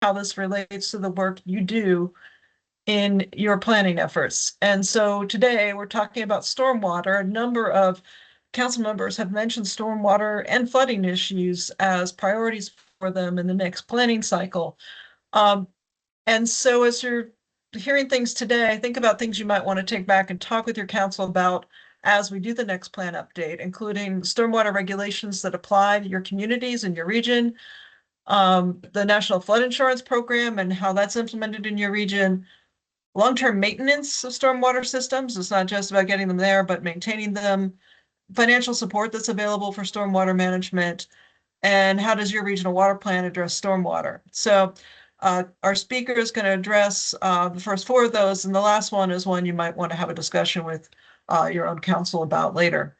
how this relates to the work you do in your planning efforts. And so today we're talking about stormwater. A number of council members have mentioned stormwater and flooding issues as priorities for them in the next planning cycle. And so as you're hearing things today, think about things you might want to take back and talk with your council about as we do the next plan update, including stormwater regulations that apply to your communities and your region, the National Flood Insurance Program and how that's implemented in your region, long-term maintenance of stormwater systems. It's not just about getting them there, but maintaining them, financial support that's available for stormwater management, and how does your regional water plan address stormwater? So our speaker is going to address the first four of those, and the last one is one you might want to have a discussion with your own council about later.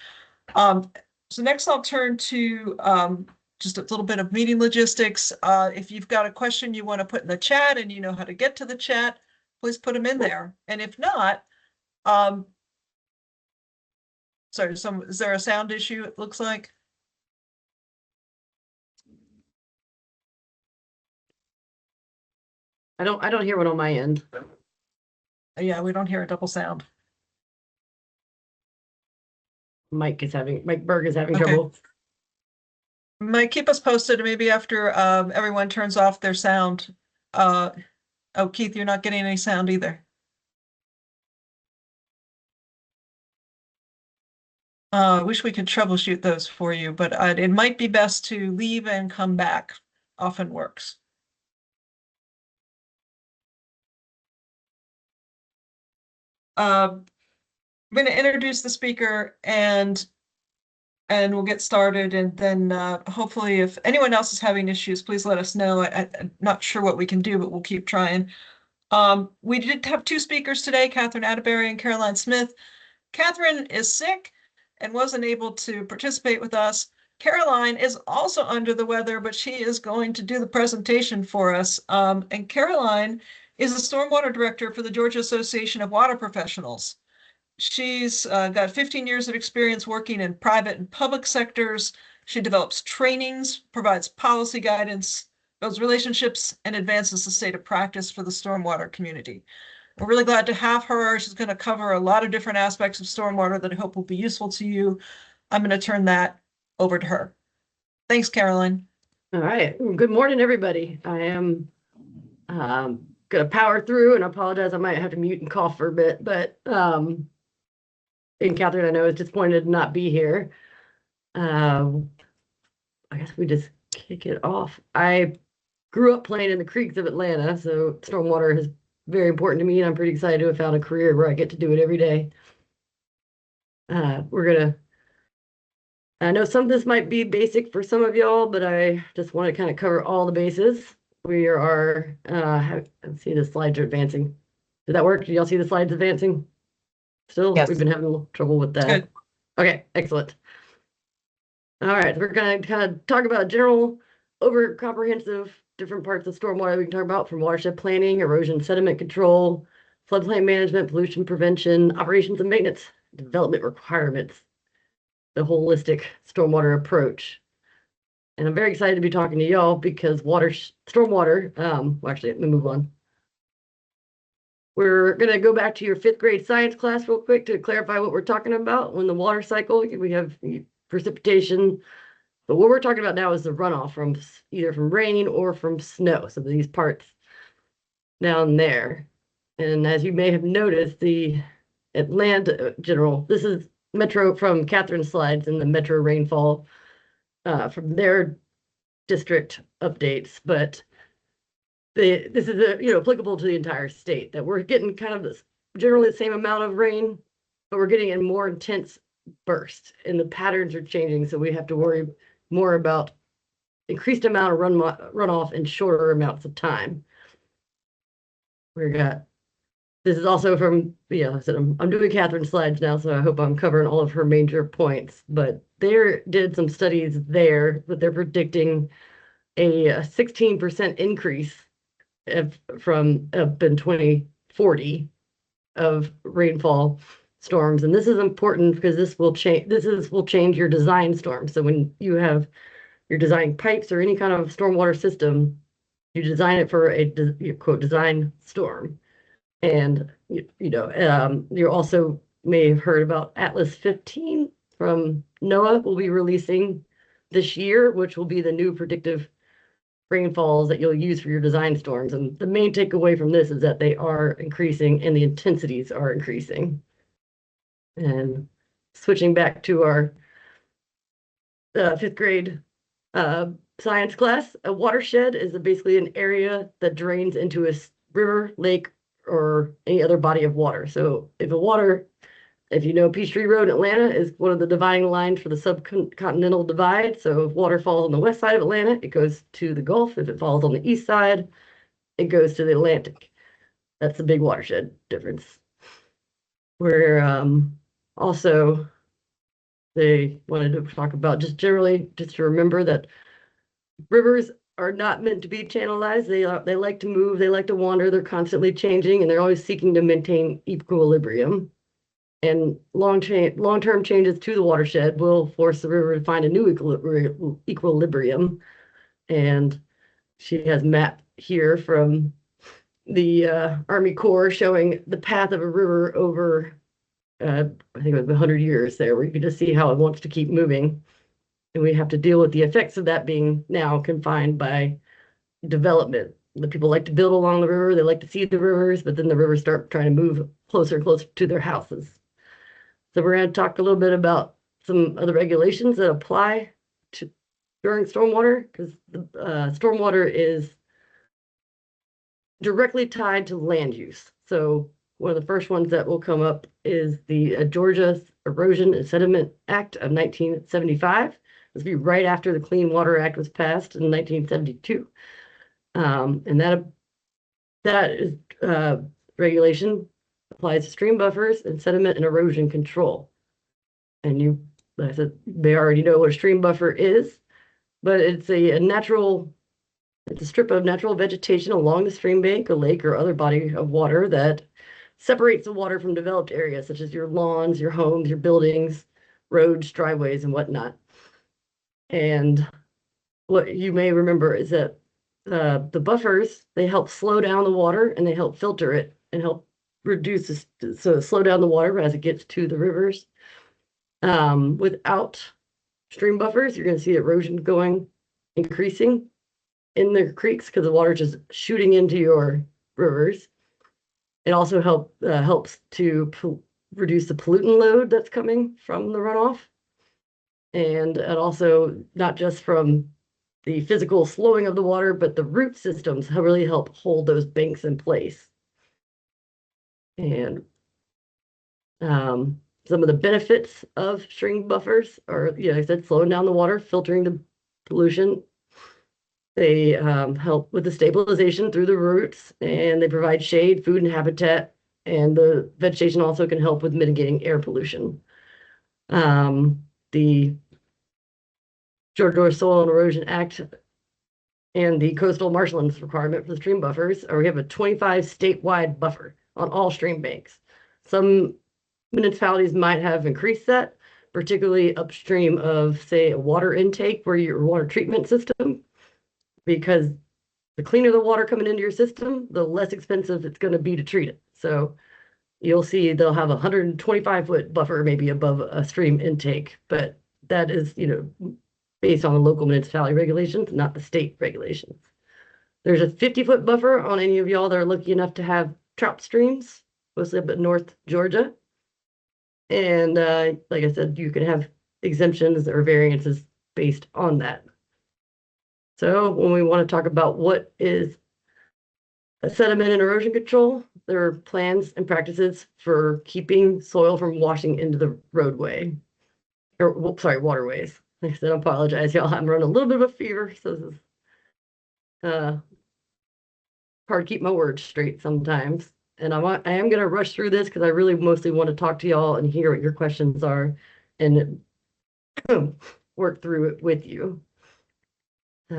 So next I'll turn to just a little bit of meeting logistics. If you've got a question you want to put in the chat and you know how to get to the chat, please put them in there. And if not, sorry, is there a sound issue, it looks like? I don't hear one on my end. Yeah, we don't hear a double sound. Mike Berg is having trouble. Mike, keep us posted maybe after everyone turns off their sound. Oh, Keith, you're not getting any sound either. I wish we could troubleshoot those for you, but it might be best to leave and come back. Often works. I'm going to introduce the speaker and we'll get started. And then hopefully if anyone else is having issues, please let us know. I'm not sure what we can do, but we'll keep trying. We did have two speakers today, Catherine Atterbury and Caroline Smith. Catherine is sick and wasn't able to participate with us. Caroline is also under the weather, but she is going to do the presentation for us. And Caroline is a stormwater director for the Georgia Association of Water Professionals. She's got 15 years of experience working in private and public sectors. She develops trainings, provides policy guidance, builds relationships, and advances the state of practice for the stormwater community. We're really glad to have her. She's going to cover a lot of different aspects of stormwater that I hope will be useful to you. I'm going to turn that over to her. Thanks, Caroline. All right. Good morning, everybody. I am going to power through and apologize. I might have to mute and cough for a bit, but and Catherine, I know, is disappointed to not be here. I guess we just kick it off. I grew up playing in the creeks of Atlanta, so stormwater is very important to me, and I'm pretty excited to have found a career where I get to do it every day. I know some of this might be basic for some of y'all, but I just want to kind of cover all the bases. We are, let's see, the slides are advancing. Did that work? Did y'all see the slides advancing? Still, yes. We've been having a little trouble with that. Good. Okay, excellent. All right, we're going to kind of talk about general, comprehensive different parts of stormwater we can talk about, from watershed planning, erosion sediment control, floodplain management, pollution prevention, operations and maintenance, development requirements, the holistic stormwater approach. And I'm very excited to be talking to y'all because stormwater, well, actually, let me move on. We're going to go back to your 5th grade science class real quick to clarify what we're talking about. In the water cycle, we have precipitation, but what we're talking about now is the runoff from either from rain or from snow. So these parts down there. And as you may have noticed, the Atlanta general, this is metro from Catherine's slides and the metro rainfall from their district updates, but this is applicable to the entire state, that we're getting kind of this generally the same amount of rain, but we're getting in more intense bursts, and the patterns are changing, so we have to worry more about increased amount of runoff in shorter amounts of time. This is also from, I said I'm doing Catherine's slides now, so I hope I'm covering all of her major points, but they did some studies there, but they're predicting a 16% increase from up in 2040 of rainfall storms. And this is important because this will change your design storm. So when you have you're designing pipes or any kind of stormwater system, You design it for a quote design storm. And you also may have heard about Atlas 15 from NOAA will be releasing this year, which will be the new predictive rainfalls that you'll use for your design storms. And the main takeaway from this is that they are increasing and the intensities are increasing. And switching back to our fifth grade science class, a watershed is basically an area that drains into a river, lake, or any other body of water. So if you know Peachtree Road, Atlanta is one of the dividing lines for the subcontinental divide. So if water falls on the west side of Atlanta, it goes to the Gulf. If it falls on the east side, it goes to the Atlantic. That's the big watershed difference. Where also they wanted to talk about just generally, just to remember that rivers are not meant to be channelized. They like to move, they like to wander, they're constantly changing, and they're always seeking to maintain equilibrium. And long-term changes to the watershed will force the river to find a new equilibrium. And she has a map here from the Army Corps showing the path of a river over, I think it was 100 years there, where you can just see how it wants to keep moving. And we have to deal with the effects of that being now confined by development. The people like to build along the river, they like to see the rivers, but then the rivers start trying to move closer and closer to their houses. So we're going to talk a little bit about some of the regulations that apply to during stormwater, because the stormwater is directly tied to land use. So one of the first ones that will come up is the Georgia Erosion and Sediment Act of 1975. This will be right after the Clean Water Act was passed in 1972. And that is regulation applies to stream buffers and sediment and erosion control. And like I said, they already know what a stream buffer is, but it's it's a strip of natural vegetation along the stream bank, a lake, or other body of water that separates the water from developed areas, such as your lawns, your homes, your buildings, roads, driveways, and whatnot. And what you may remember is that the buffers, they help slow down the water and they help filter it and help reduce this, so slow down the water as it gets to the rivers. Without stream buffers, you're going to see erosion increasing in the creeks because the water is just shooting into your rivers. It also helps to reduce the pollutant load that's coming from the runoff. And it also not just from the physical slowing of the water, but the root systems really help hold those banks in place. And some of the benefits of stream buffers are, like I said, slowing down the water, filtering the pollution. They help with the stabilization through the roots, and they provide shade, food, and habitat. And the vegetation also can help with mitigating air pollution. The Georgia Soil and Erosion Act and the coastal marshlands requirement for the stream buffers, or we have a 25 statewide buffer on all stream banks. Some municipalities might have increased that, particularly upstream of, say, a water intake where your water treatment system, because the cleaner the water coming into your system, the less expensive it's going to be to treat it. So you'll see they'll have a 125-foot buffer maybe above a stream intake, but that is, based on the local municipality regulations, not the state regulations. There's a 50-foot buffer on any of y'all that are lucky enough to have trout streams, mostly up in North Georgia. And like I said, you can have exemptions or variances based on that. So when we want to talk about what is a sediment and erosion control, there are plans and practices for keeping soil from washing into the roadway, or sorry, waterways. Like I said, I apologize, y'all. I'm running a little bit of a fever, so this is hard to keep my words straight sometimes. And I am going to rush through this because I really mostly want to talk to y'all and hear what your questions are and work through it with you. We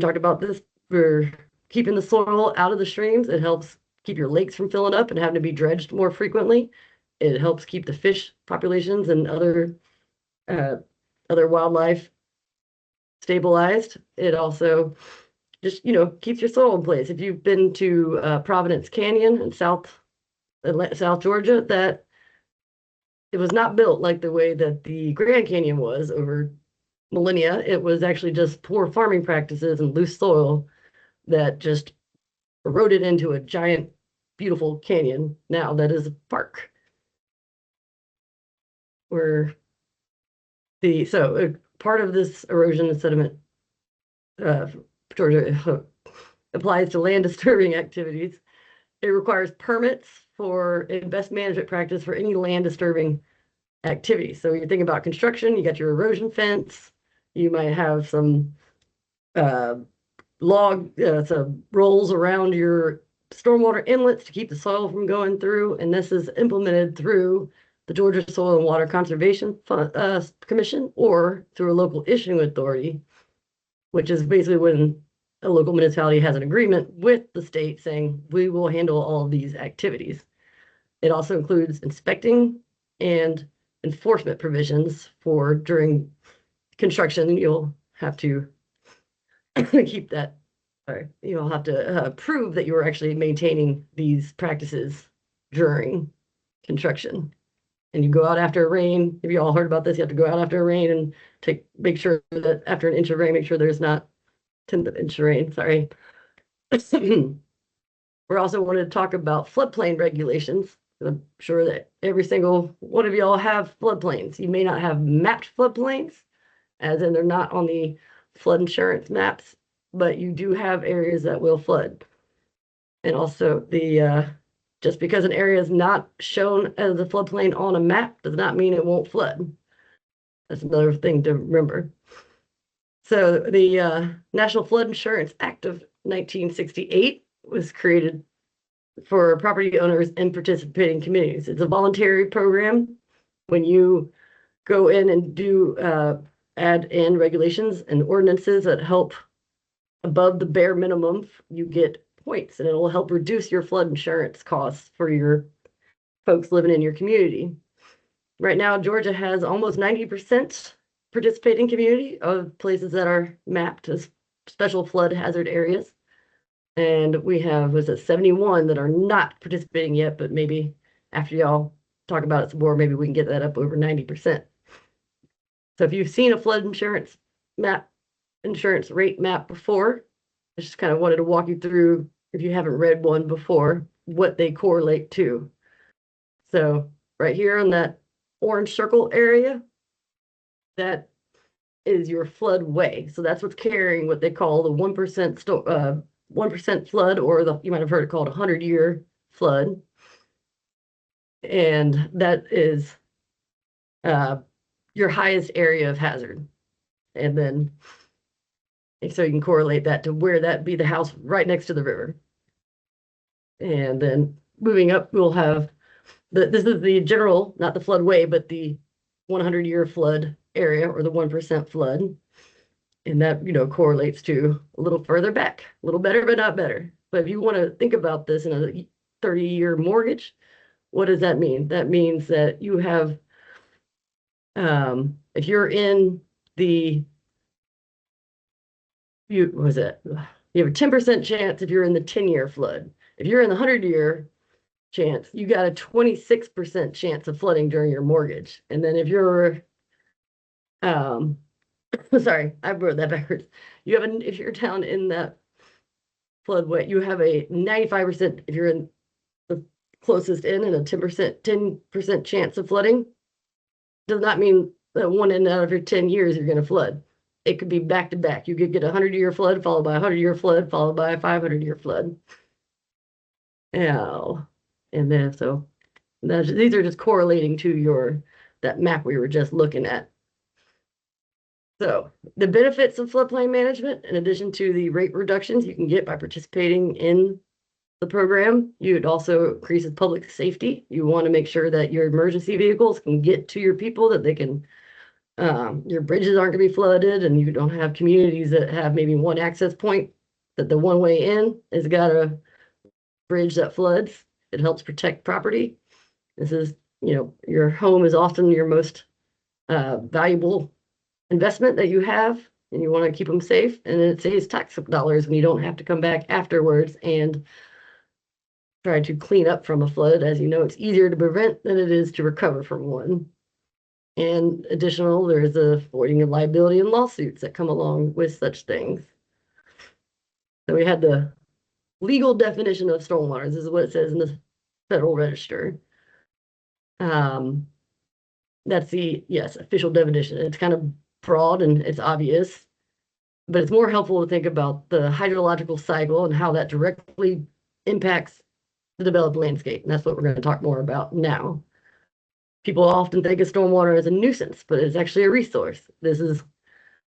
talked about this. We're keeping the soil out of the streams. It helps keep your lakes from filling up and having to be dredged more frequently. It helps keep the fish populations and other wildlife stabilized. It also just, keeps your soil in place. If you've been to Providence Canyon in South Georgia, that it was not built like the way that the Grand Canyon was over millennia. It was actually just poor farming practices and loose soil that just eroded into a giant, beautiful canyon now that is a park. Where part of this erosion and sediment Georgia applies to land disturbing activities. It requires permits for best management practice for any land disturbing activity. So you're thinking about construction, you got your erosion fence, you might have some some rolls around your stormwater inlets to keep the soil from going through, and this is implemented through the Georgia Soil and Water Conservation Commission or through a local issuing authority, which is basically when a local municipality has an agreement with the state saying, we will handle all of these activities. It also includes inspecting and enforcement provisions for during construction. You'll have to keep that, or you'll have to prove that you are actually maintaining these practices during construction. And you go out after a rain. Have you all heard about this? You have to go out after a rain and make sure that after an inch of rain, make sure there's not 10th inch of rain. Sorry. We're also wanted to talk about floodplain regulations. I'm sure that every single one of y'all have floodplains. You may not have mapped floodplains, as in they're not on the flood insurance maps, but you do have areas that will flood. And also just because an area is not shown as a floodplain on a map does not mean it won't flood. That's another thing to remember. So the National Flood Insurance Act of 1968 was created for property owners and participating communities. It's a voluntary program. When you go in and do add in regulations and ordinances that help above the bare minimum, you get points, and it'll help reduce your flood insurance costs for your folks living in your community. Right now, Georgia has almost 90% participating community of places that are mapped as special flood hazard areas. And we have, 71 that are not participating yet, but maybe after y'all talk about it some more, maybe we can get that up over 90%. So if you've seen a flood insurance rate map before, I just kind of wanted to walk you through, if you haven't read one before, what they correlate to. So right here on that orange circle area, that is your floodway. So that's what's carrying what they call the 1% flood, or you might have heard it called a 100-year flood. And that is your highest area of hazard. And then so you can correlate that to where that be the house right next to the river. And then moving up, we'll have this is the general, not the floodway, but the 100-year flood area, or the 1% flood. And that, correlates to a little further back, a little better, but not better. But if you want to think about this in a 30-year mortgage, what does that mean? That means that you have, if you're in you have a 10% chance if you're in the 10-year flood. If you're in the 100-year chance, you got a 26% chance of flooding during your mortgage. And then if you're, sorry, I wrote that backwards. If you're down in that floodway, you have a 95% if you're in the closest in, and a 10% chance of flooding. Does not mean that one in out of your 10 years you're going to flood. It could be back to back. You could get a 100-year flood followed by a 100-year flood followed by a 500-year flood. Now, and then these are just correlating to that map we were just looking at. So the benefits of floodplain management, in addition to the rate reductions you can get by participating in the program, it also increases public safety. You want to make sure that your emergency vehicles can get to your people, that they can, your bridges aren't going to be flooded, and you don't have communities that have maybe one access point, that the one way in has got a bridge that floods. It helps protect property. This is, your home is often your most valuable investment that you have. and you want to keep them safe, and it saves tax dollars when you don't have to come back afterwards and try to clean up from a flood. As you know, it's easier to prevent than it is to recover from one. And additional, there's a avoiding of liability and lawsuits that come along with such things. So we had the legal definition of stormwater. This is what it says in the Federal Register. Um, that's the, yes, official definition. It's kind of broad and it's obvious, but it's more helpful to think about the hydrological cycle and how that directly impacts the developed landscape. And that's what we're going to talk more about now. People often think of stormwater as a nuisance, but it's actually a resource. This is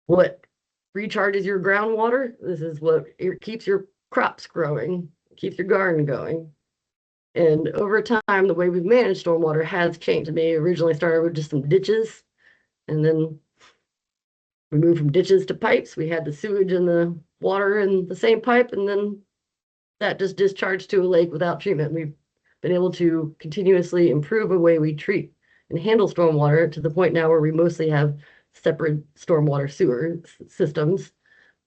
what recharges your groundwater. This is what keeps your crops growing, keeps your garden going. And over time, the way we've managed stormwater has changed. It may originally started with just some ditches, and then we moved from ditches to pipes. We had the sewage and the water in the same pipe, and then that just discharged to a lake without treatment. We've been able to continuously improve the way we treat and handle stormwater to the point now where we mostly have separate stormwater sewer systems,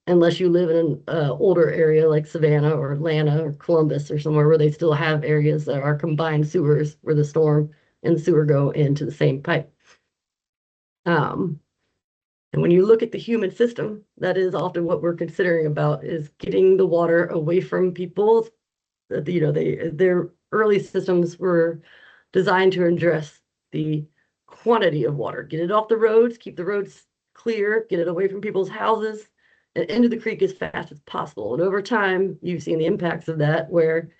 unless you live in an older area like Savannah or Atlanta or Columbus or somewhere where they still have areas that are combined sewers where the storm and the sewer go into the same pipe. And when you look at the human system, that is often what we're considering about is getting the water away from people. You know, their early systems were designed to address the quantity of water, get it off the roads, keep the roads clear, get it away from people's houses, and into the creek as fast as possible. And over time, you've seen the impacts of that where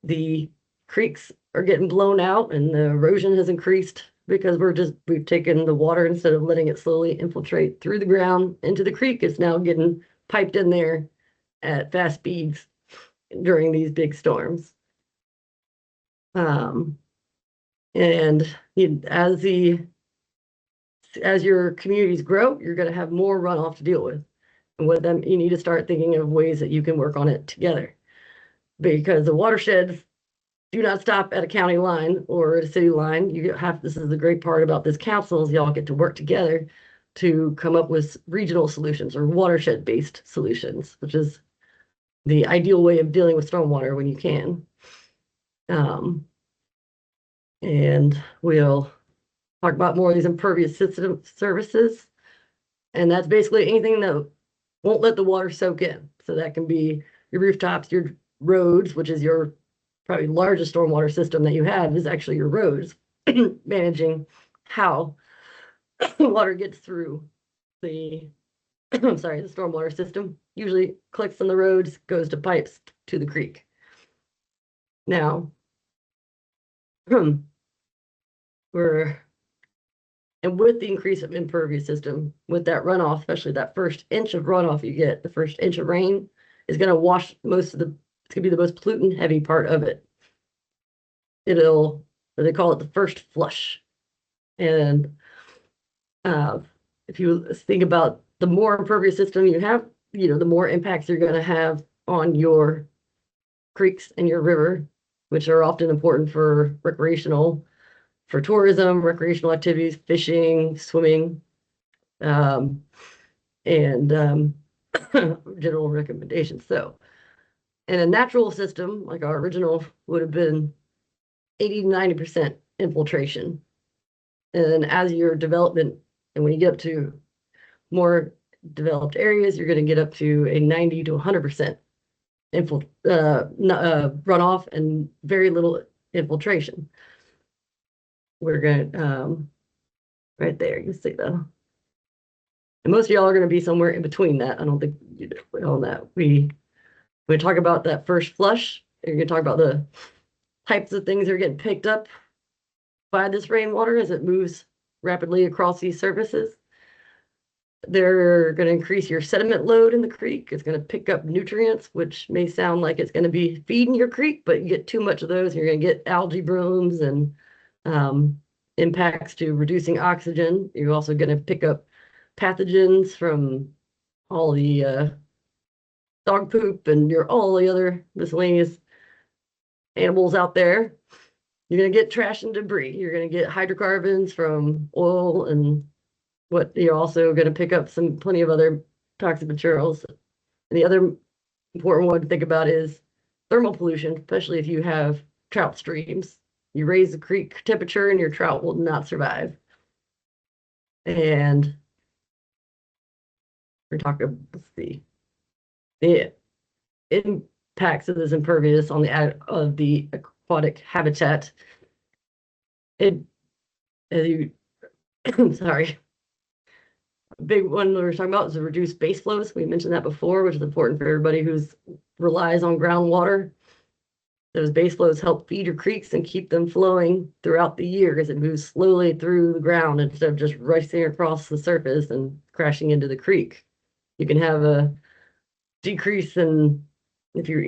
the creeks are getting blown out and the erosion has increased because we've taken the water instead of letting it slowly infiltrate through the ground into the creek. It's now getting piped in there at fast speeds during these big storms. And as your communities grow, you're going to have more runoff to deal with. And with them, you need to start thinking of ways that you can work on it together. Because the watersheds do not stop at a county line or a city line. This is the great part about this council is y'all get to work together to come up with regional solutions or watershed-based solutions, which is the ideal way of dealing with stormwater when you can. And we'll talk about more of these impervious system services. And that's basically anything that won't let the water soak in. So that can be your rooftops, your roads, which is your probably largest stormwater system that you have is actually your roads, managing how water gets through the, I'm sorry, the stormwater system. Usually collects on the roads, goes to pipes to the creek. Now, and with the increase of impervious system, with that runoff, especially that first inch of runoff you get, the first inch of rain is going to wash it's going to be the most pollutant heavy part of it. They call it the first flush. And if you think about the more impervious system you have, the more impacts you're going to have on your creeks and your river, which are often important for tourism, recreational activities, fishing, swimming, and general recommendations. So in a natural system, like our original would have been 80 to 90% infiltration. And as your development, and when you get up to more developed areas, you're going to get up to a 90 to 100% runoff and very little infiltration. We're going to, right there, you see that. And most of y'all are going to be somewhere in between that. I don't think you know on that. We talk about that first flush. You're going to talk about the types of things that are getting picked up by this rainwater as it moves rapidly across these surfaces. They're going to increase your sediment load in the creek. It's going to pick up nutrients, which may sound like it's going to be feeding your creek, but you get too much of those, you're going to get algae blooms and impacts to reducing oxygen. You're also going to pick up pathogens from all the dog poop and all the other miscellaneous animals out there. You're going to get trash and debris. You're going to get hydrocarbons from oil and you're also going to pick up plenty of other toxic materials. And the other important one to think about is thermal pollution, especially if you have trout streams. You raise the creek temperature and your trout will not survive. And we're talking, let's see, the impacts of this impervious on the aquatic habitat. It, as you, sorry, big one we were talking about is the reduced base flows. We mentioned that before, which is important for everybody who's relies on groundwater. Those base flows help feed your creeks and keep them flowing throughout the year as it moves slowly through the ground instead of just racing across the surface and crashing into the creek. You can have a decrease in if your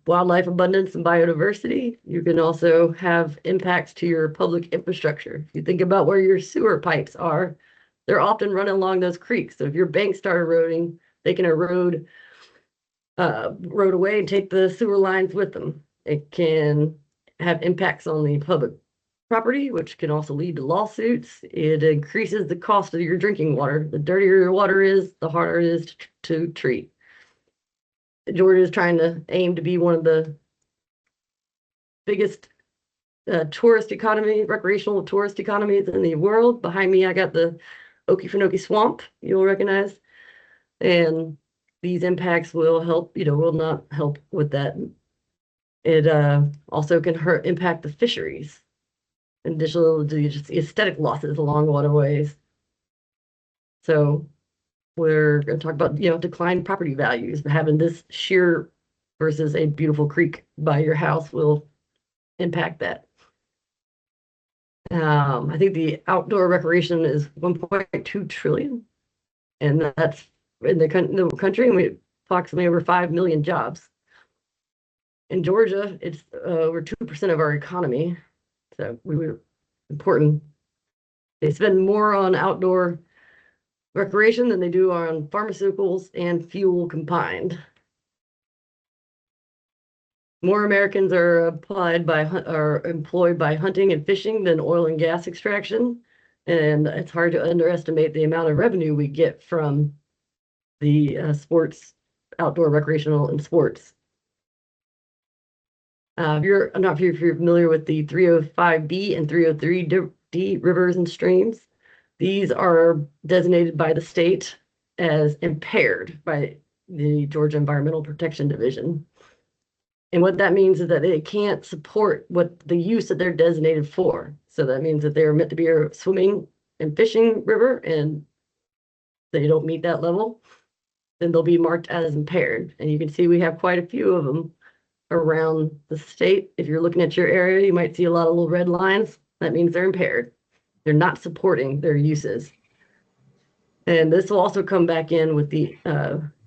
wildlife abundance and biodiversity. You can also have impacts to your public infrastructure. If you think about where your sewer pipes are, they're often running along those creeks. So if your banks start eroding, they can erode away and take the sewer lines with them. It can have impacts on the public property, which can also lead to lawsuits. It increases the cost of your drinking water. The dirtier your water is, the harder it is to treat. Georgia is trying to aim to be one of the biggest recreational tourist economies in the world. Behind me, I got the Okefenokee Swamp, you'll recognize. And these impacts will help, will not help with that. It also can impact the fisheries, in addition to just aesthetic losses along waterways. So we're going to talk about, declined property values. Having this sheer versus a beautiful creek by your house will impact that. I think the outdoor recreation is 1.2 trillion, and that's in the country, and we approximately over 5 million jobs. In Georgia, it's over 2% of our economy, so we were important. They spend more on outdoor recreation than they do on pharmaceuticals and fuel combined. More Americans are employed by hunting and fishing than oil and gas extraction, and it's hard to underestimate the amount of revenue we get from the sports, outdoor recreational and sports. I'm not sure if you're familiar with the 305B and 303D rivers and streams. These are designated by the state as impaired by the Georgia Environmental Protection Division. And what that means is that they can't support what the use that they're designated for. So that means that they're meant to be a swimming and fishing river, and they don't meet that level, then they'll be marked as impaired. And you can see we have quite a few of them around the state. If you're looking at your area, you might see a lot of little red lines. That means they're impaired. They're not supporting their uses. And this will also come back in with the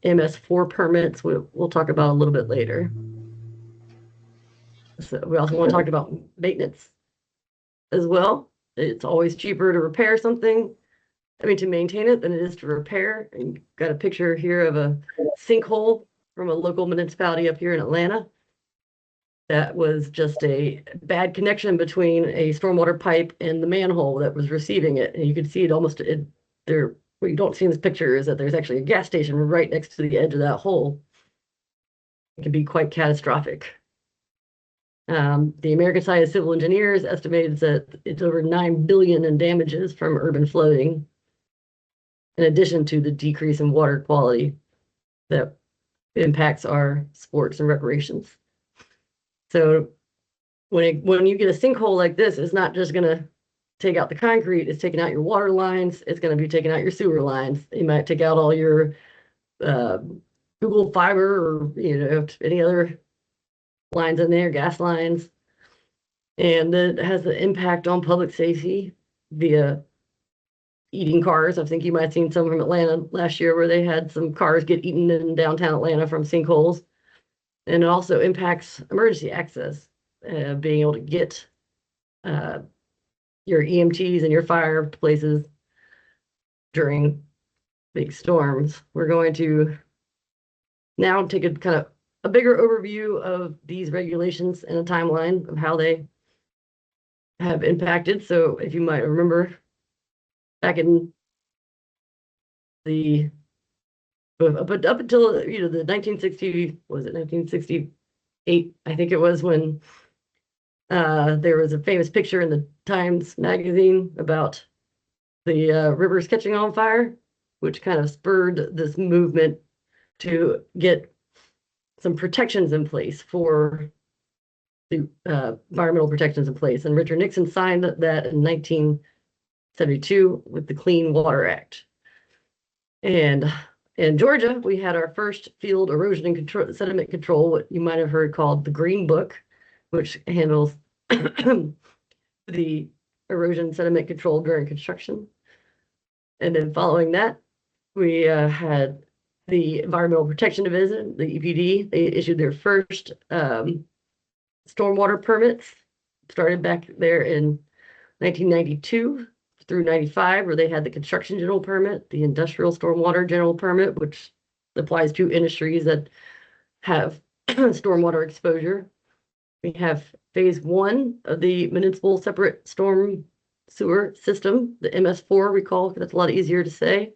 MS4 permits we'll talk about a little bit later. So we also want to talk about maintenance as well. It's always cheaper to repair something, to maintain it than it is to repair. And you've got a picture here of a sinkhole from a local municipality up here in Atlanta. That was just a bad connection between a stormwater pipe and the manhole that was receiving it. And you can see it almost there. What you don't see in this picture is that there's actually a gas station right next to the edge of that hole. It can be quite catastrophic. The American Society of Civil Engineers estimates that it's over 9 billion in damages from urban flooding, in addition to the decrease in water quality that impacts our sports and recreations. So when you get a sinkhole like this, it's not just going to take out the concrete, it's taking out your water lines, it's going to be taking out your sewer lines. You might take out all your Google fiber or any other lines in there, gas lines. And it has an impact on public safety via eating cars. I think you might have seen some from Atlanta last year where they had some cars get eaten in downtown Atlanta from sinkholes. And it also impacts emergency access, being able to get your EMTs and your fire places during big storms. We're going to now take a kind of a bigger overview of these regulations and a timeline of how they have impacted. So if you might remember back in the But up until, the 1960, was it 1968? I think it was when there was a famous picture in the Times magazine about the rivers catching on fire, which kind of spurred this movement to get some protections in place for the environmental protections in place. And Richard Nixon signed that in 1972 with the Clean Water Act. And in Georgia, we had our first field erosion and control, sediment control, what you might have heard called the Green Book, which handles the erosion sediment control during construction. And then following that, we had the Environmental Protection Division, the EPD. They issued their first stormwater permits, started back there in 1992 through 95, where they had the construction general permit, the industrial stormwater general permit, which applies to industries that have stormwater exposure. We have phase one of the municipal separate storm sewer system, the MS4 we call, that's a lot easier to say.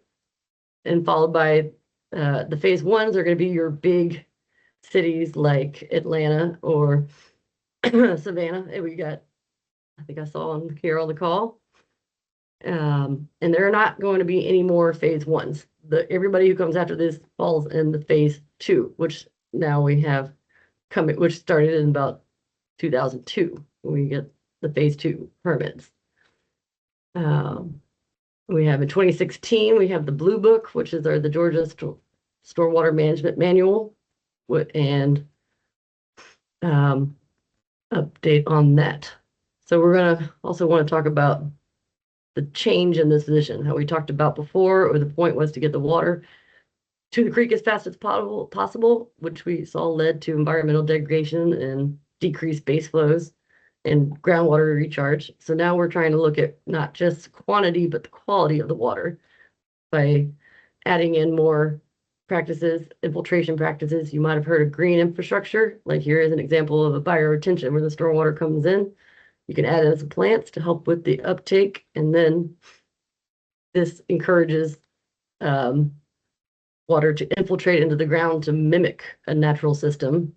And followed by the phase ones are going to be your big cities like Atlanta or Savannah. And we got, I think I saw on here on the call. And there are not going to be any more phase ones. Everybody who comes after this falls in the phase two, which now we have coming, which started in about 2002 when we get the phase two permits. We have in 2016, we have the Blue Book, which is the Georgia Stormwater Management Manual, and update on that. So we're gonna also want to talk about the change in this position, how we talked about before, or the point was to get the water to the creek as fast as possible, which we saw led to environmental degradation and decreased base flows and groundwater recharge. So now we're trying to look at not just quantity, but the quality of the water by adding in more practices, infiltration practices. You might have heard of green infrastructure. Like here is an example of a bioretention where the stormwater comes in. You can add in some plants to help with the uptake, and then this encourages water to infiltrate into the ground to mimic a natural system.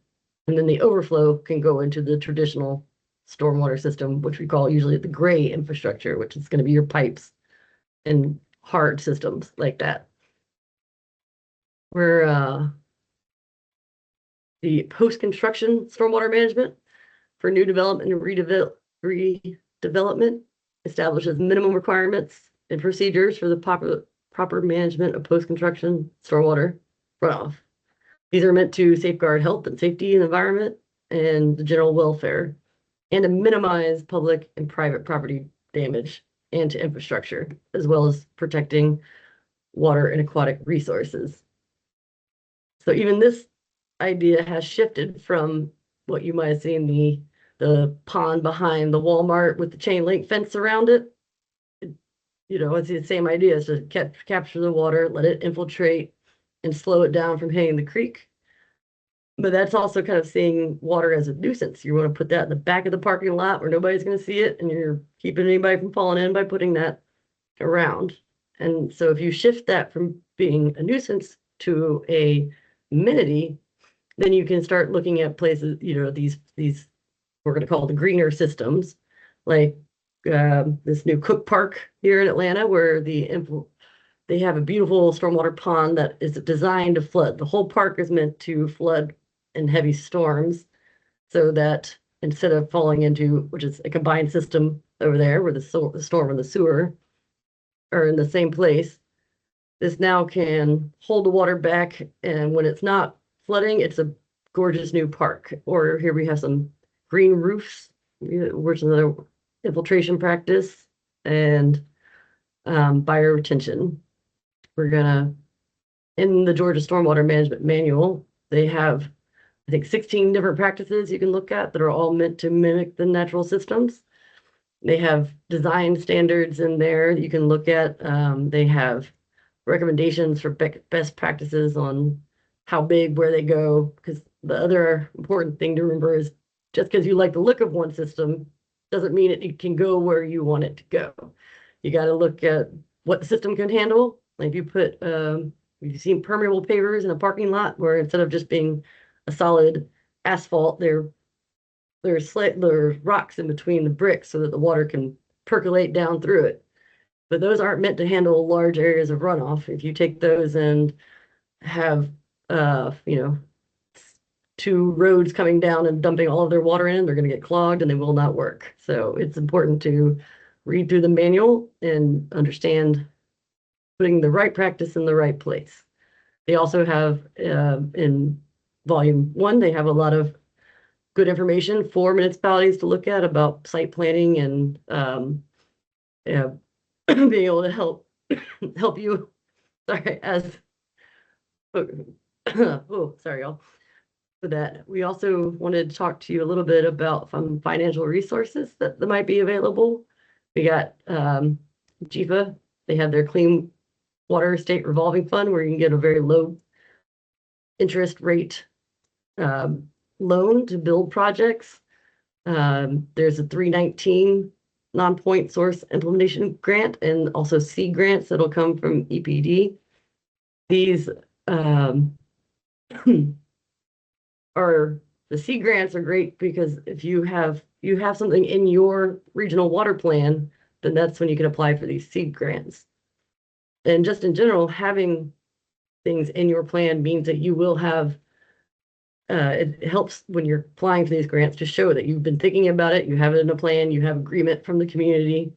And then the overflow can go into the traditional stormwater system, which we call usually the gray infrastructure, which is going to be your pipes and hard systems like that. Where the post-construction stormwater management for new development and redevelopment establishes minimum requirements and procedures for the proper management of post-construction stormwater runoff. These are meant to safeguard health and safety in the environment and the general welfare, and to minimize public and private property damage and to infrastructure, as well as protecting water and aquatic resources. So even this idea has shifted from what you might have seen the pond behind the Walmart with the chain link fence around it. It's the same idea, is to capture the water, let it infiltrate and slow it down from hitting the creek. But that's also kind of seeing water as a nuisance. You want to put that in the back of the parking lot where nobody's going to see it, and you're keeping anybody from falling in by putting that around. And so if you shift that from being a nuisance to a amenity, then you can start looking at places, these we're going to call the greener systems, like this new Cook Park here in Atlanta, where they have a beautiful stormwater pond that is designed to flood. The whole park is meant to flood in heavy storms, so that instead of falling into, which is a combined system over there, where the storm and the sewer are in the same place, this now can hold the water back, and when it's not flooding, it's a gorgeous new park. Or here we have some green roofs, which is another infiltration practice, and bioretention. We're gonna, in the Georgia Stormwater Management Manual, they have, I think, 16 different practices you can look at that are all meant to mimic the natural systems. They have design standards in there you can look at. They have recommendations for best practices on how big, where they go, because the other important thing to remember is just because you like the look of one system doesn't mean it can go where you want it to go. You got to look at what the system can handle. Like if you put You've seen permeable pavers in a parking lot where instead of just being a solid asphalt, there's rocks in between the bricks so that the water can percolate down through it. But those aren't meant to handle large areas of runoff. If you take those and have, you know, two roads coming down and dumping all of their water in, they're going to get clogged and they will not work. So it's important to read through the manual and understand putting the right practice in the right place. They also have, in volume one, they have a lot of good information for municipalities to look at about site planning and yeah, being able to help you. Sorry, as oh, sorry, y'all. For that, we also wanted to talk to you a little bit about some financial resources that might be available. We got GIFA. They have their Clean Water State Revolving Fund where you can get a very low interest rate loan to build projects. There's a 319 non-point source implementation grant and also C grants that'll come from EPD. These are the C grants are great because if you have something in your regional water plan, then that's when you can apply for these seed grants. And just in general, having things in your plan means that you will have it helps when you're applying for these grants to show that you've been thinking about it, you have it in a plan, you have agreement from the community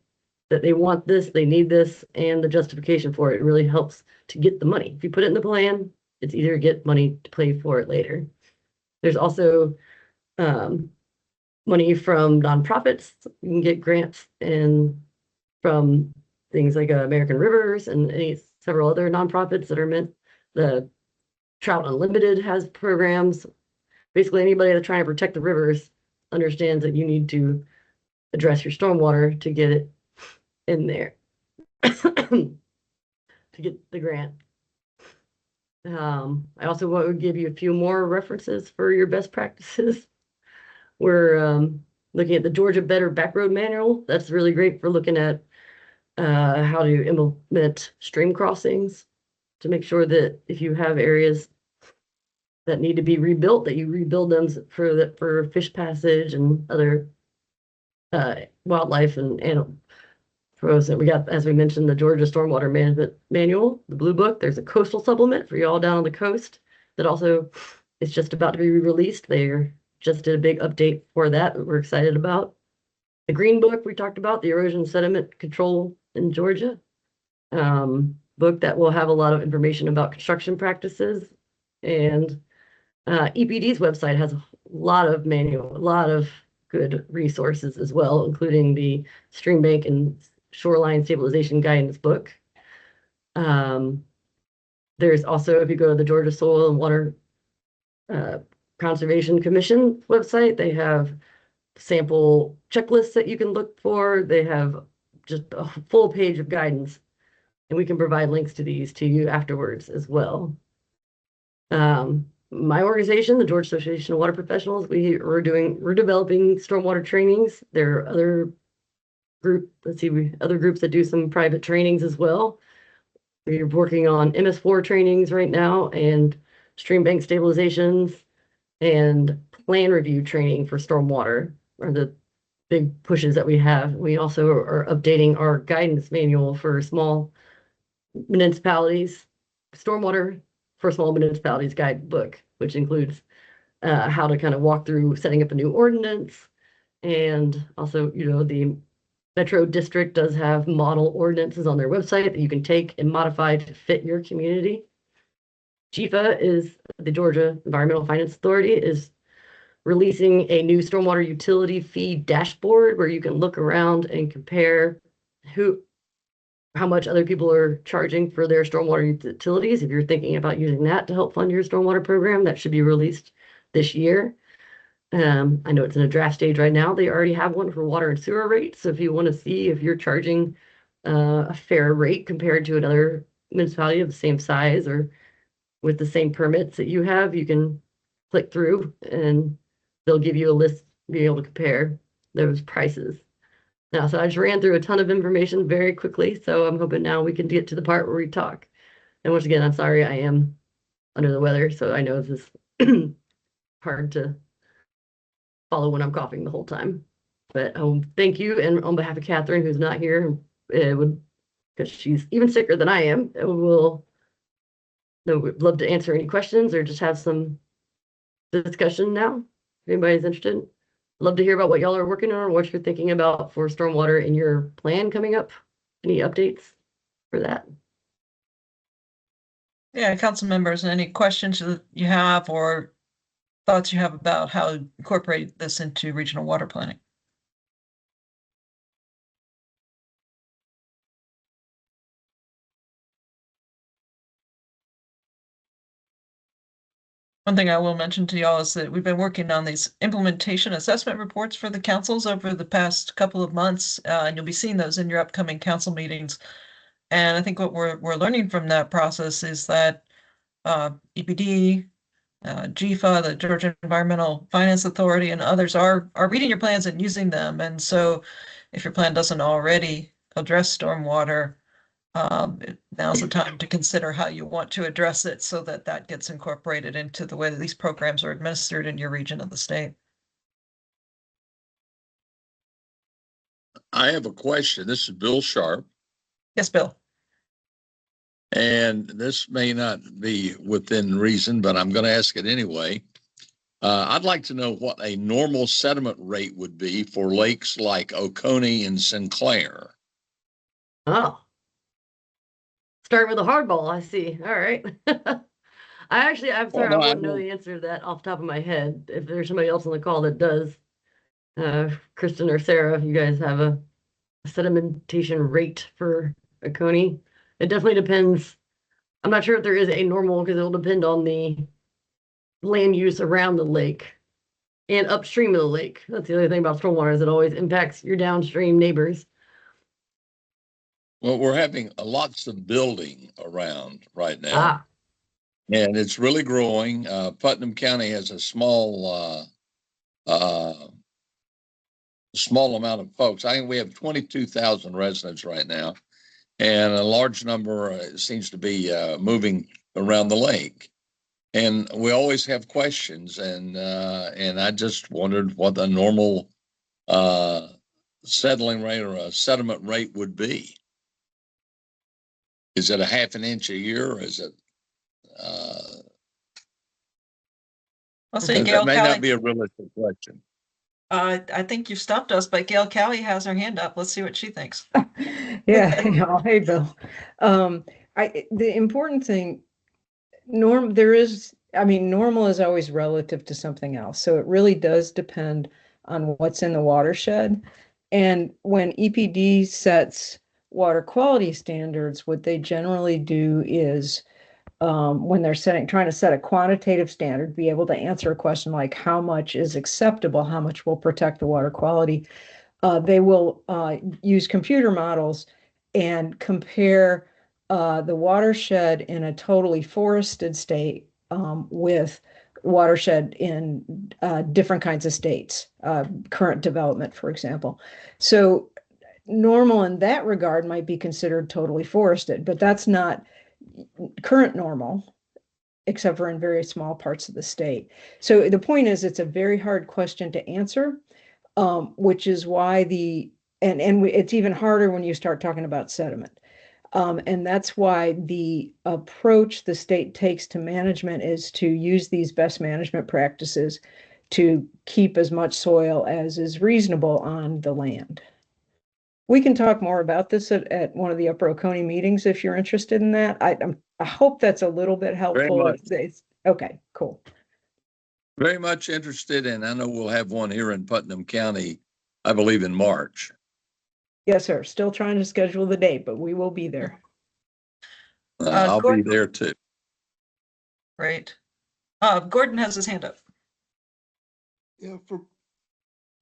that they want this, they need this, and the justification for it really helps to get the money. If you put it in the plan, it's easier to get money to pay for it later. There's also money from nonprofits. You can get grants and from things like American Rivers and several other nonprofits that are meant. The Trout Unlimited has programs. Basically, anybody that's trying to protect the rivers understands that you need to address your stormwater to get it in there to get the grant. I also want to give you a few more references for your best practices. We're looking at the Georgia Better Backroad Manual. That's really great for looking at how to implement stream crossings to make sure that if you have areas that need to be rebuilt, that you rebuild them for fish passage and other wildlife and animal. We got, as we mentioned, the Georgia Stormwater Management Manual, the Blue Book. There's a coastal supplement for you all down on the coast that also is just about to be released. They just did a big update for that we're excited about. The Green Book we talked about, the erosion sediment control in Georgia. Book that will have a lot of information about construction practices. And EPD's website has a lot of good resources as well, including the Stream Bank and Shoreline Stabilization Guidance book. There's also, if you go to the Georgia Soil and Water Conservation Commission website, they have sample checklists that you can look for. They have just a full page of guidance, and we can provide links to these to you afterwards as well. My organization, the Georgia Association of Water Professionals, we're developing stormwater trainings. There are other groups that do some private trainings as well. We're working on MS4 trainings right now and stream bank stabilizations and plan review training for stormwater are the big pushes that we have. We also are updating our guidance manual for small municipalities, stormwater for small municipalities guidebook, which includes how to kind of walk through setting up a new ordinance. And also, the Metro District does have model ordinances on their website that you can take and modify to fit your community. GIFA is the Georgia Environmental Finance Authority is releasing a new stormwater utility fee dashboard where you can look around and compare how much other people are charging for their stormwater utilities. If you're thinking about using that to help fund your stormwater program, that should be released this year. I know it's in a draft stage right now. They already have one for water and sewer rates. So if you want to see if you're charging a fair rate compared to another municipality of the same size or with the same permits that you have, you can click through and they'll give you a list, be able to compare those prices. So I just ran through a ton of information very quickly. So I'm hoping now we can get to the part where we talk. And once again, I'm sorry, I am under the weather, so I know this is hard to follow when I'm coughing the whole time. But thank you, and on behalf of Catherine, who's not here, it would, because she's even sicker than I am, we'd love to answer any questions or just have some discussion now. If anybody's interested, love to hear about what y'all are working on, or what you're thinking about for stormwater in your plan coming up. Any updates for that? Yeah, council members, any questions that you have or thoughts you have about how to incorporate this into regional water planning? One thing I will mention to y'all is that we've been working on these implementation assessment reports for the councils over the past couple of months, and you'll be seeing those in your upcoming council meetings. And I think what we're learning from that process is that EPD, GFA, the Georgia Environmental Finance Authority, and others are reading your plans and using them. And so, if your plan doesn't already address stormwater, now's the time to consider how you want to address it so that that gets incorporated into the way that these programs are administered in your region of the state. I have a question. This is Bill Sharp, Yes, Bill. and this may not be within reason, but I'm going to ask it anyway. I'd like to know what a normal sediment rate would be for lakes like Oconee and Sinclair. Oh, starting with a hardball, I see. All right. I'm sorry, I No, I wouldn't know don't. the answer to that off the top of my head. If there's somebody else on the call that does, Kristen or Sarah, if you guys have a sedimentation rate for a coney, it definitely depends. I'm not sure if there is a normal because it'll depend on the land use around the lake and upstream of the lake. That's the other thing about stormwater is it always impacts your downstream neighbors. Well, we're having lots of building around right now, Ah, and it's really growing. Putnam County has a small amount of folks. I think we have 22,000 residents right now, and a large number seems to be moving around the lake. And we always have questions, and I just wondered what the normal settling rate or a sediment rate would be. Is it a half an inch a year, or is it? I'll say That Gail may not Kelly. be a realistic question. I think you stumped us, but Gail Kelly has her hand up. Let's see what she thinks. Yeah, hey Bill. The important thing, normal is always relative to something else. So it really does depend on what's in the watershed. And when EPD sets water quality standards, what they generally do is when they're trying to set a quantitative standard, be able to answer a question like how much is acceptable, how much will protect the water quality. They will use computer models and compare the watershed in a totally forested state with watershed in different kinds of states, current development, for example. So normal in that regard might be considered totally forested, but that's not current normal, except for in very small parts of the state. So the point is, it's a very hard question to answer, which is why it's even harder when you start talking about sediment. And that's why the approach the state takes to management is to use these best management practices to keep as much soil as is reasonable on the land. We can talk more about this at one of the Upper Oconee meetings if you're interested in that. I hope that's a little bit helpful. Very much. Okay, cool. Very much interested, and I know we'll have one here in Putnam County, I believe in March. Yes, sir. Still trying to schedule the date, but we will be there. I'll Gordon, be there too. Great. Gordon has his hand up. Yeah, for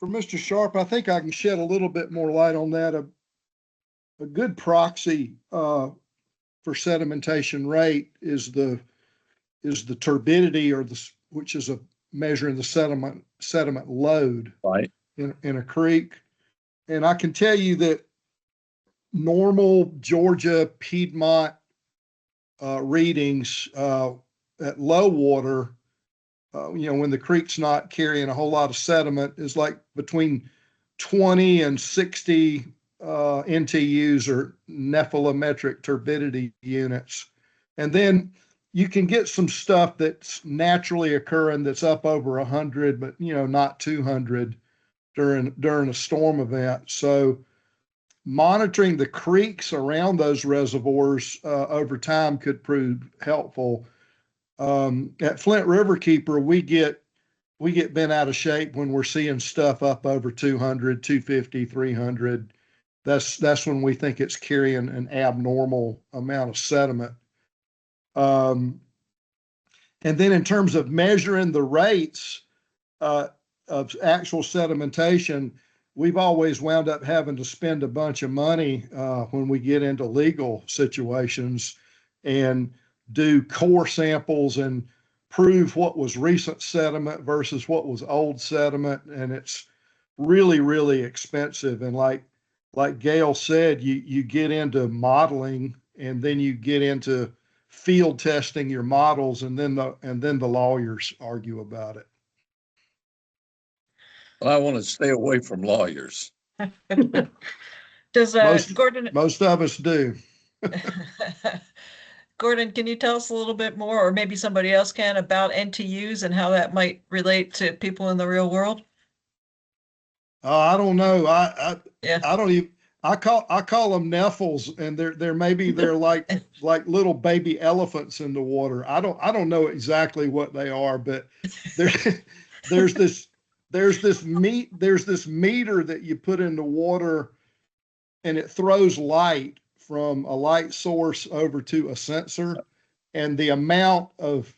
Mr. Sharp, I think I can shed a little bit more light on that. A good proxy for sedimentation rate is the turbidity, which is a measure in the sediment load Right. in a creek. And I can tell you that normal Georgia, Piedmont, readings at low water, when the creek's not carrying a whole lot of sediment, is like between 20 and 60 NTUs, or nephelometric turbidity units. And then you can get some stuff that's naturally occurring that's up over 100, but not 200 during a storm event. So monitoring the creeks around those reservoirs over time could prove helpful. At Flint River Keeper, we get bent out of shape when we're seeing stuff up over 200, 250, 300. That's when we think it's carrying an abnormal amount of sediment. And then in terms of measuring the rates of actual sedimentation, we've always wound up having to spend a bunch of money when we get into legal situations and do core samples and prove what was recent sediment versus what was old sediment. And it's really, really expensive. And like Gail said, you get into modeling, and then you get into field testing your models, and then the lawyers argue about it. Well, I want to stay away from lawyers. Does Most Gordon, of us do. Gordon, can you tell us a little bit more, or maybe somebody else can, about NTUs and how that might relate to people in the real world? I don't know. Yeah. I don't even. I call them nephils, and they're like little baby elephants in the water. I don't know exactly what they are, but there there's this meter that you put in the water, and it throws light from a light source over to a sensor, and the amount of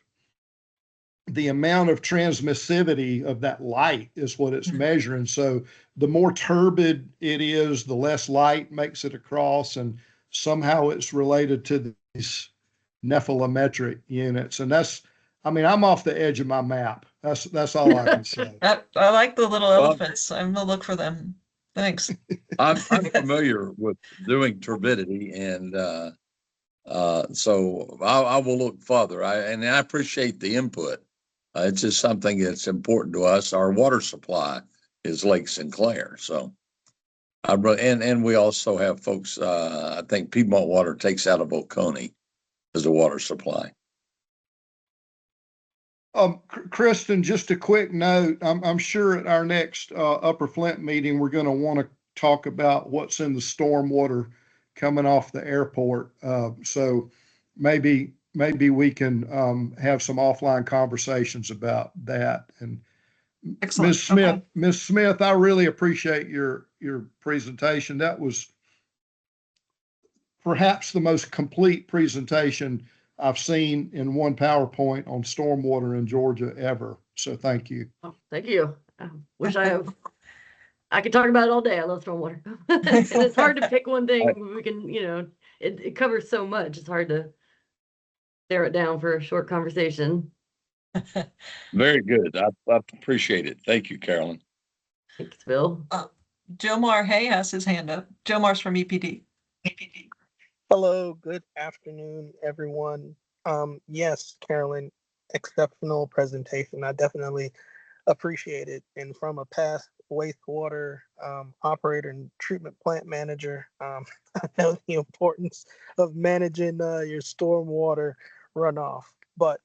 transmissivity of that light is what it's measuring. So the more turbid it is, the less light makes it across, and somehow it's related to these nephelometric units. And I'm off the edge of my map. That's all I can say. I like the little Well, elephants. I'm gonna look for them. Thanks. I'm familiar with doing turbidity, and so I will look further. I appreciate the input. It's just something that's important to us. Our water supply is Lake Sinclair, so and we also have folks. I think Piedmont Water takes out of Oconee as a water supply. Kristen, just a quick note. I'm sure at our next Upper Flint meeting, we're going to want to talk about what's in the stormwater coming off the airport. So maybe we can have some offline conversations about that. And Excellent. Ms. Smith, I really appreciate your presentation. That was perhaps the most complete presentation I've seen in one PowerPoint on stormwater in Georgia ever. So thank you. Oh, thank you. I could talk about it all day. I love stormwater. And it's hard to pick one thing. We can, it covers so much. It's hard to narrow it down for a short conversation. Very good. I appreciate it. Thank you, Carolyn. Thanks, Phil. Jomar Hay has his hand up. Jomar's from EPD. Hello, good afternoon, everyone. Yes, Carolyn, exceptional presentation. I definitely appreciate it. And from a past wastewater operator and treatment plant manager, I know the importance of managing your stormwater runoff. But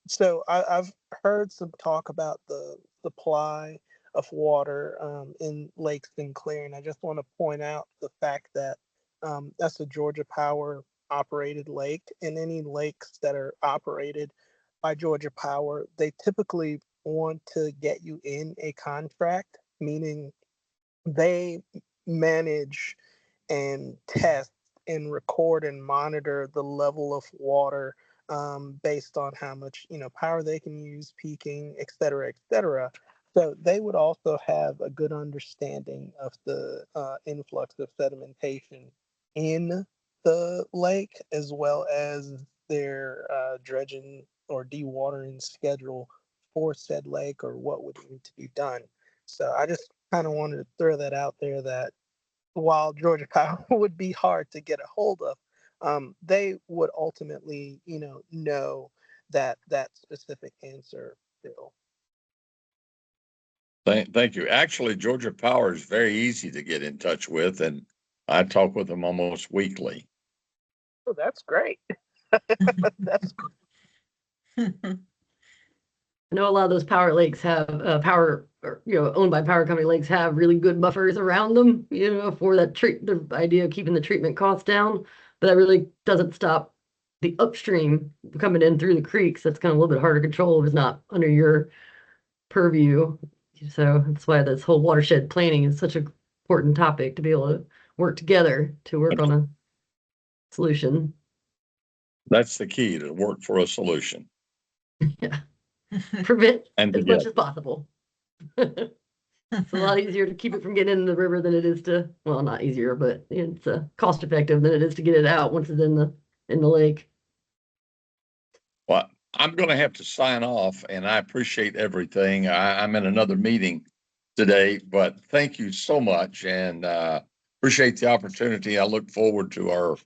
so I've heard some talk about the supply of water in Lake Sinclair, and I just want to point out the fact that that's a Georgia Power operated lake, and any lakes that are operated by Georgia Power, they typically want to get you in a contract, meaning they manage and test and record and monitor the level of water based on how much power they can use, peaking, et cetera, et cetera. So they would also have a good understanding of the influx of sedimentation in the lake, as well as their dredging or dewatering schedule for said lake, or what would need to be done. So I just kind of wanted to throw that out there, that while Georgia Power would be hard to get a hold of, they would ultimately, know that specific answer, Bill. Thank you. Actually, Georgia Power is very easy to get in touch with, and I talk with them almost weekly. Oh, that's great. That's I know a lot of those power lakes have power, or, owned by power company lakes have really good buffers around them, for the idea of keeping the treatment costs down. But that really doesn't stop the upstream coming in through the creeks. That's kind of a little bit harder to control if it's not under your purview. So that's why this whole watershed planning is such an important topic, to be able to work together to work on a solution. That's the key, to work for a solution. Yeah. Prevent And as much as possible. It's a lot easier to keep it from getting in the river than it is to, well, not easier, but it's cost effective than it is to get it out once it's in the lake. Well, I'm going to have to sign off, and I appreciate everything. I'm in another meeting today, but thank you so much, and appreciate the opportunity. I look forward to our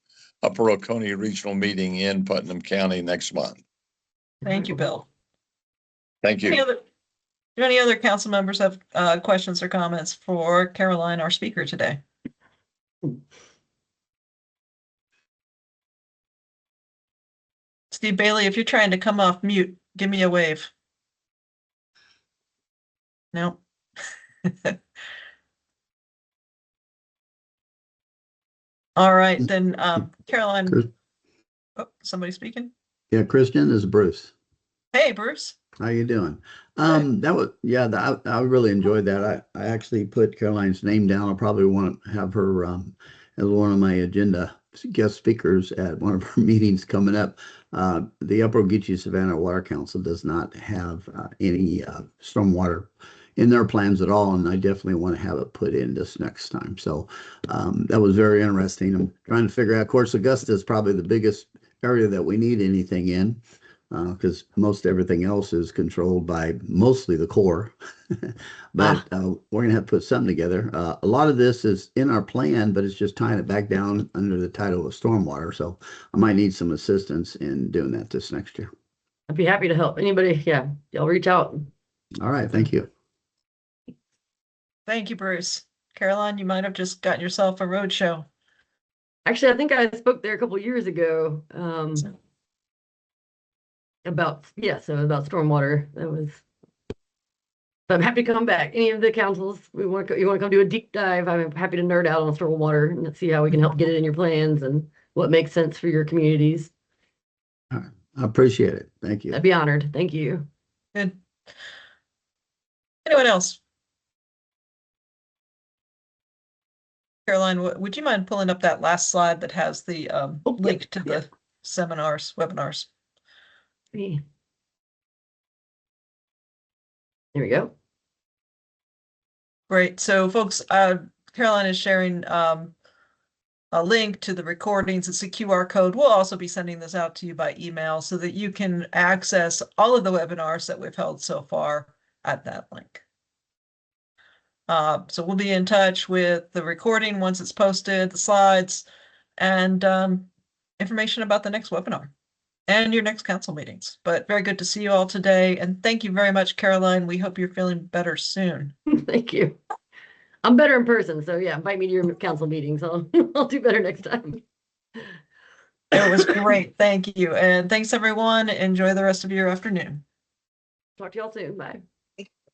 Upper Oconee Regional meeting in Putnam County next month. Thank you, Bill. Thank you. Do any other council members have questions or comments for Caroline, our speaker today? Steve Bailey, if you're trying to come off mute, give me a wave. No. All right, then, Caroline. Oh, somebody speaking? Yeah, Christian, this is Bruce. Hey, Bruce. How you doing? Good. That was, yeah, I really enjoyed that. I actually put Caroline's name down. I'll probably want to have her as one of my agenda guest speakers at one of our meetings coming up. The Upper Ogeechee Savannah Water Council does not have any stormwater in their plans at all, and I definitely want to have it put in this next time. So that was very interesting. I'm trying to figure out, of course, Augusta is probably the biggest area that we need anything in, because most everything else is controlled by mostly the Corps. But we're going to have to put something together. A lot of this is in our plan, but it's just tying it back down under the title of stormwater. So I might need some assistance in doing that this next year. I'd be happy to help anybody. Yeah, y'all reach out. All right. Thank you. Thank you, Bruce. Caroline, you might have just gotten yourself a road show. Actually, I think I spoke there a couple years ago about stormwater. That was. But I'm happy to come back. Any of the councils, you want to come do a deep dive? I'm happy to nerd out on stormwater and see how we can help get it in your plans and what makes sense for your communities. All right. I appreciate it. Thank you. I'd be honored. Thank you. Good. Anyone else? Caroline, would you mind pulling up that last slide that has the link to the webinars? There we go. Great. So folks, Caroline is sharing a link to the recordings. It's a QR code. We'll also be sending this out to you by email so that you can access all of the webinars that we've held so far at that link. So we'll be in touch with the recording once it's posted, the slides, and information about the next webinar and your next council meetings. But very good to see you all today. And thank you very much, Caroline. We hope you're feeling better soon. Thank you. I'm better in person. So yeah, invite me to your council meetings. I'll do better next time. It was great. Thank you. And thanks, everyone. Enjoy the rest of your afternoon. Talk to y'all soon. Bye.